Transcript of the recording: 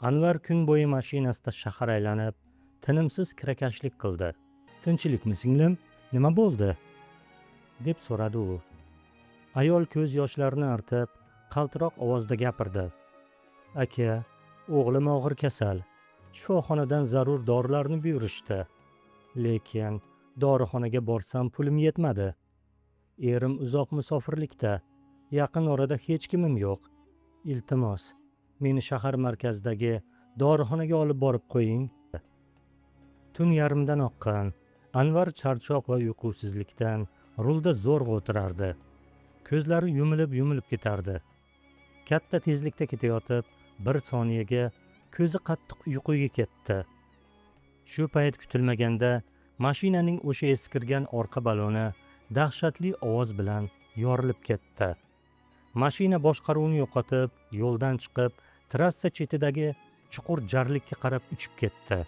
Anvar kun bo'yi mashinasida shahar aylanib, tinimsiz kirakashlik qildi. "Tinchlikmi singlim? Nima bo'ldi?" deb so'radi u. Ayol ko'z yoshlarini artib, qaltiroq ovozda gapirdi. "Aka, o'g'lim og'ir kasal. Shifoxonadan zarur dorilarni buyurishdi. Lekin dorixonaga borsam pulim yetmadi. Erim uzoq musofirlikda. Yaqin orada hech kimim yo'q. Iltimos, meni shahar markazidagi dorixonaga olib borib qo'ying." Tun yarimdan oqqan. Anvar charchoq va uyqusizlikdan rulda zo'rg'a o'tirardi. Ko'zlari yumilib ketardi. Katta tezlikda ketayotib, bir soniyaga ko'zi qattiq uyquga ketdi. Shu payt kutilmaganda mashinaning o'sha eskirgan orqa baloni dahshatli ovoz bilan yorilib ketdi. Mashina boshqaruvni yo'qotib, yo'ldan chiqib, trassa chetidagi chuqur jarlikka qarab uchib ketdi.